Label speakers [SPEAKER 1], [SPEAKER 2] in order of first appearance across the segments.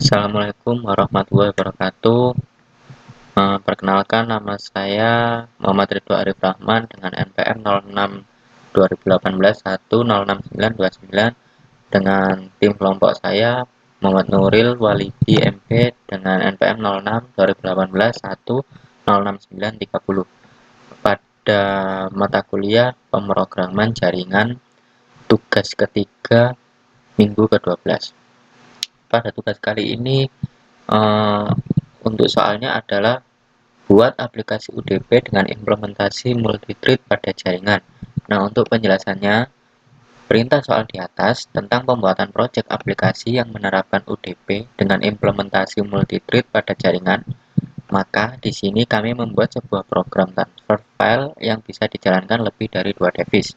[SPEAKER 1] Assalamualaikum warahmatullahi wabarakatuh. Perkenalkan, nama saya Muhammad Ridho Arif Rahman dengan NPM 06 2018 1069299 dengan tim kelompok saya Muhammad Nuril Walidi MP dengan NPM 06 2018 1069330 pada mata kuliah pemrograman jaringan tugas ketiga minggu ke-12. Pada tugas kali ini untuk soalnya adalah buat aplikasi UDP dengan implementasi multithread pada jaringan. Nah, untuk penjelasannya, perintah soal di atas tentang pembuatan proyek aplikasi yang menerapkan UDP dengan implementasi multithread pada jaringan, maka di sini kami membuat sebuah program transfer file yang bisa dijalankan lebih dari 2 device.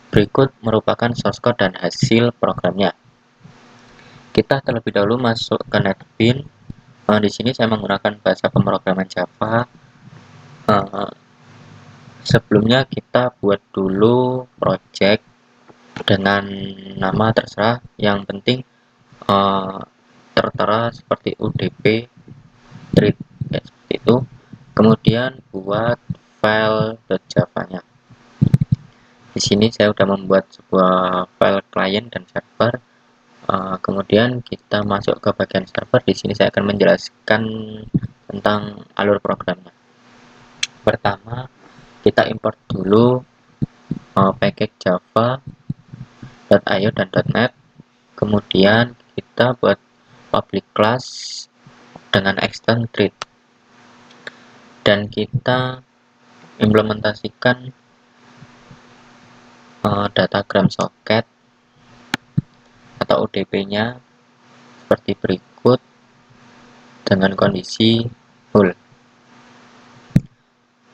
[SPEAKER 1] Berikut merupakan source code dan hasil programnya. Kita terlebih dahulu masuk ke NetBeans. Di sini saya menggunakan bahasa pemrograman Java. Sebelumnya kita buat dulu project dengan nama terserah, yang penting tertera seperti UDP thread ya, seperti itu. Kemudian buat file.java-nya. Di sini saya sudah membuat sebuah file client dan server. Kemudian kita masuk ke bagian server. Di sini saya akan menjelaskan tentang alur programnya. Pertama, kita import dulu package java.io dan .net. Kemudian kita buat public class dengan extend thread, dan kita implementasikan datagram socket atau UDP-nya seperti berikut dengan kondisi full.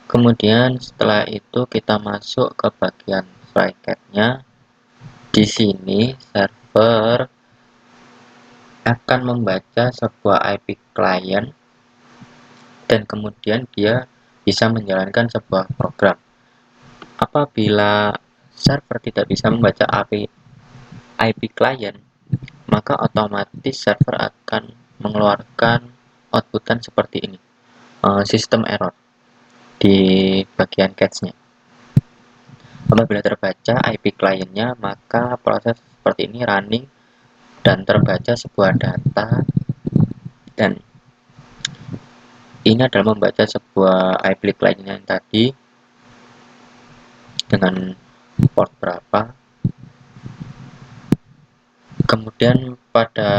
[SPEAKER 1] Kemudian setelah itu kita masuk ke bagian flycat-nya. Di sini server akan membaca sebuah IP client dan kemudian dia bisa menjalankan sebuah program. Apabila server tidak bisa membaca IP client, maka otomatis server akan mengeluarkan outputan seperti ini, sistem error di bagian cache-nya. Apabila terbaca IP kliennya, maka proses seperti ini running dan terbaca sebuah data, dan ini adalah membaca sebuah IP kliennya yang tadi dengan port berapa. Kemudian pada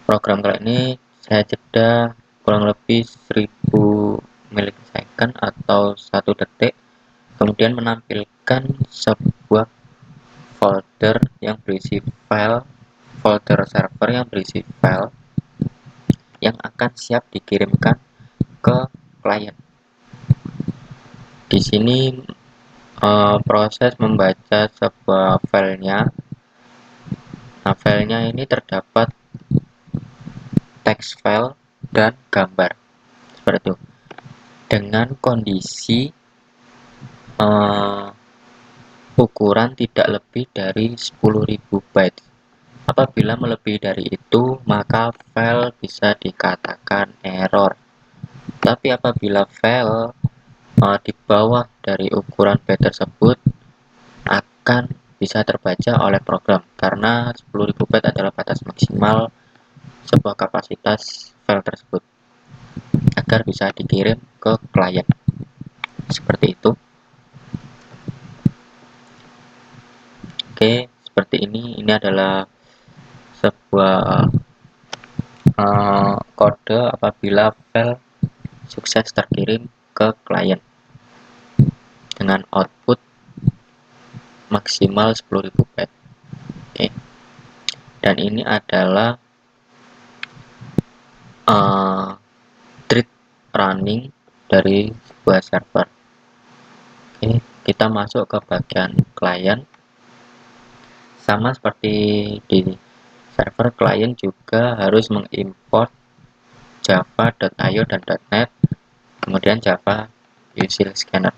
[SPEAKER 1] program kali ini saya jeda kurang lebih 1000 milisecond atau 1 detik, kemudian menampilkan sebuah folder yang berisi file, folder server yang berisi file yang akan siap dikirimkan ke klien. Di sini proses membaca sebuah filenya. Nah, filenya ini terdapat text file dan gambar seperti itu, dengan kondisi ukuran tidak lebih dari 10.000 bytes. Apabila melebihi dari itu, maka file bisa dikatakan error. Tapi apabila file di bawah dari ukuran byte tersebut, akan bisa terbaca oleh program, karena 10.000 byte adalah batas maksimal sebuah kapasitas file tersebut agar bisa dikirim ke klien. Seperti itu. Oke, seperti ini. Ini adalah sebuah kode apabila file sukses terkirim ke klien dengan output maksimal 10.000 byte. Oke. Dan ini adalah thread running dari sebuah server. Oke, kita masuk ke bagian klien. Sama seperti di server, klien juga harus mengimport java.io dan .net, kemudian java util scanner.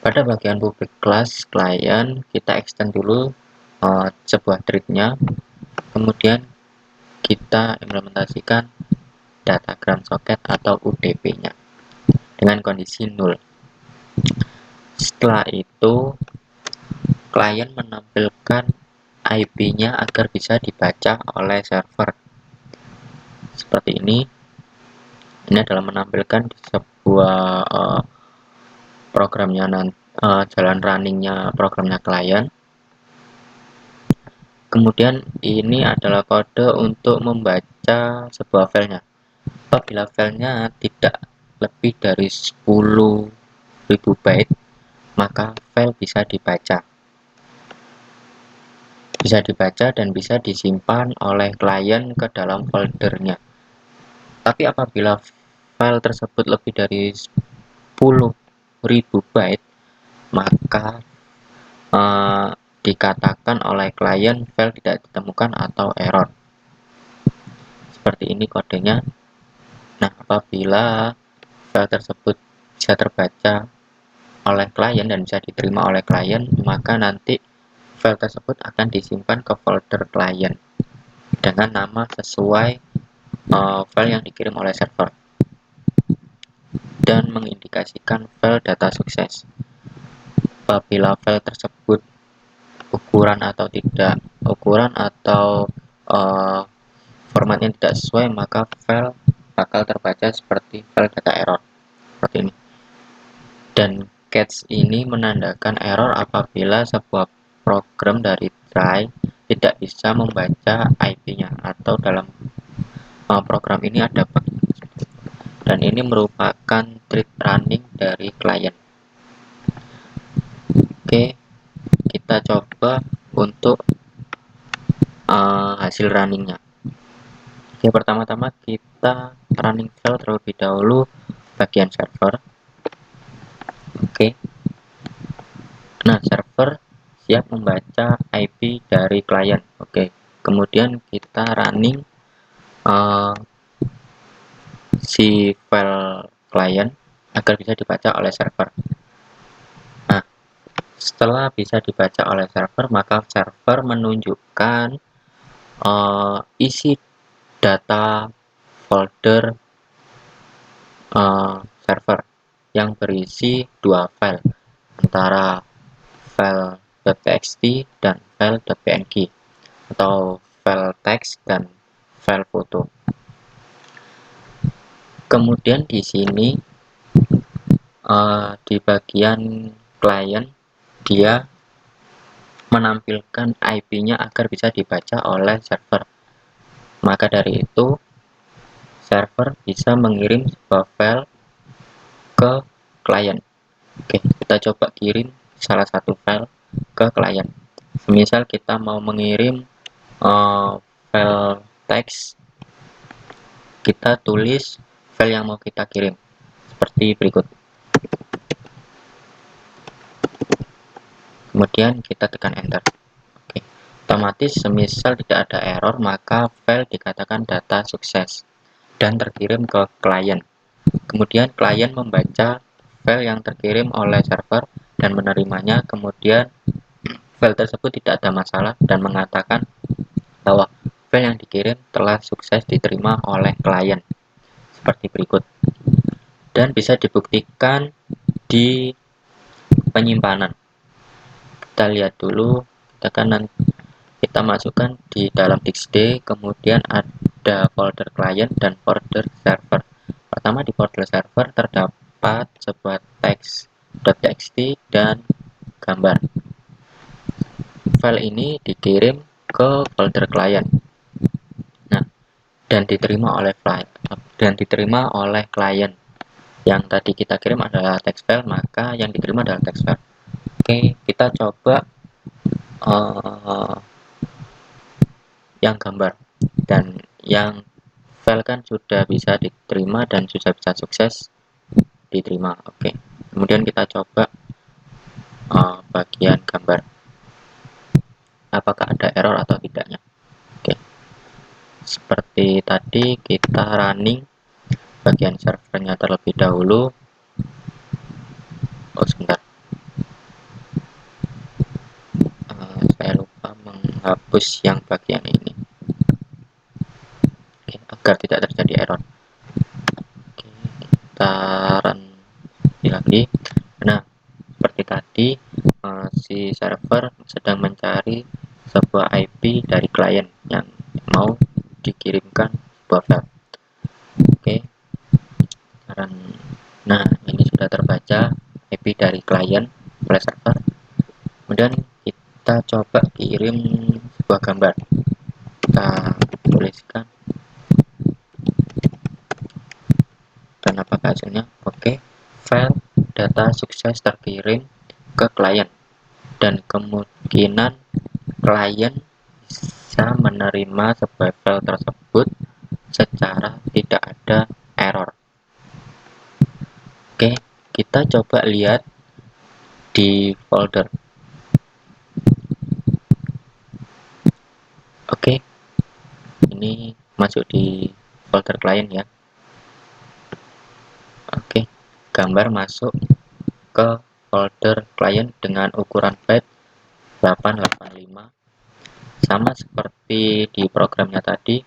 [SPEAKER 1] Pada bagian public class klien, kita extend dulu sebuah thread-nya, kemudian kita implementasikan datagram soket atau UDP-nya dengan kondisi 0. Setelah itu, klien menampilkan IP-nya agar bisa dibaca oleh server. Seperti ini. Ini adalah menampilkan sebuah programnya, jalan runningnya programnya klien. Kemudian ini adalah kode untuk membaca sebuah filenya. Apabila filenya tidak lebih dari 10.000 byte, maka file bisa dibaca. Bisa dibaca dan bisa disimpan oleh klien ke dalam foldernya. Tapi apabila file tersebut lebih dari 10.000 byte, maka dikatakan oleh klien file tidak ditemukan atau error. Seperti ini kodenya. Nah, apabila file tersebut bisa terbaca oleh klien dan bisa diterima oleh klien, maka nanti file tersebut akan disimpan ke folder klien dengan nama sesuai file yang dikirim oleh server dan mengindikasikan file data sukses. Apabila file tersebut ukuran atau formatnya tidak sesuai, maka file bakal terbaca seperti file data error seperti ini. Dan catch ini menandakan error apabila sebuah program dari try tidak bisa membaca IP-nya atau dalam program ini ada bug. Dan ini merupakan thread running dari klien. Oke, kita coba untuk hasil runningnya. Oke, pertama-tama kita running file terlebih dahulu bagian server. Oke. Nah, server siap membaca IP dari klien. Oke. Kemudian kita running si file klien agar bisa dibaca oleh server. Nah, setelah bisa dibaca oleh server, maka server menunjukkan isi data folder server yang berisi dua file, antara file .txt dan file .png, atau file teks dan file foto. Kemudian di sini di bagian klien dia menampilkan IP-nya agar bisa dibaca oleh server. Maka dari itu server bisa mengirim sebuah file ke klien. Oke, kita coba kirim salah satu file ke klien. Misal kita mau mengirim file teks, kita tulis file yang mau kita kirim seperti berikut. Kemudian kita tekan enter. Oke, otomatis semisal tidak ada error, maka file dikatakan data sukses dan terkirim ke klien. Kemudian klien membaca file yang terkirim oleh server dan menerimanya. Kemudian file tersebut tidak ada masalah dan mengatakan bahwa file yang dikirim telah sukses diterima oleh klien seperti berikut. Dan bisa dibuktikan di penyimpanan. Kita lihat dulu, kita masukkan di dalam dixd, kemudian ada folder klien dan folder server. Pertama, di folder server terdapat sebuah teks.txt dan gambar. File ini dikirim ke folder klien. Nah, dan diterima oleh klien. Yang tadi kita kirim adalah text file, maka yang diterima adalah text file. Oke, kita coba yang gambar, dan yang file kan sudah bisa diterima dan sudah bisa sukses diterima. Oke, kemudian kita coba bagian gambar, apakah ada error atau tidaknya. Oke, seperti tadi kita running bagian servernya terlebih dahulu. Oh, sebentar, saya lupa menghapus yang bagian ini. agar tidak terjadi error. Oke, kita run lagi. Nah, seperti tadi si server sedang mencari sebuah IP dari klien yang mau dikirimkan sebuah file. Oke, run. Nah, ini sudah terbaca IP dari klien oleh server. Kemudian kita coba kirim sebuah gambar. Kita tuliskan dan apakah hasilnya. Oke, file data sukses terkirim ke klien dan kemungkinan klien bisa menerima sebuah file tersebut secara tidak ada error. Oke, kita coba lihat di folder. Oke, ini masuk di folder klien ya. Oke, gambar masuk ke folder klien dengan ukuran byte 885. Sama seperti di programnya tadi,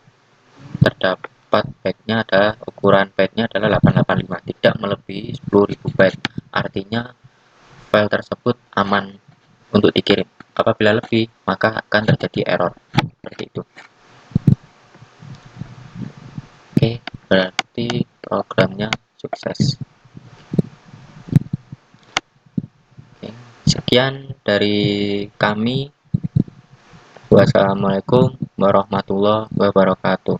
[SPEAKER 1] terdapat byte-nya adalah ukuran byte-nya adalah 885, tidak melebihi 10.000 byte. Artinya file tersebut aman untuk dikirim. Apabila lebih, maka akan terjadi error. Seperti itu. Oke, berarti programnya sukses. Oke, sekian dari kami. Wassalamualaikum warahmatullahi wabarakatuh.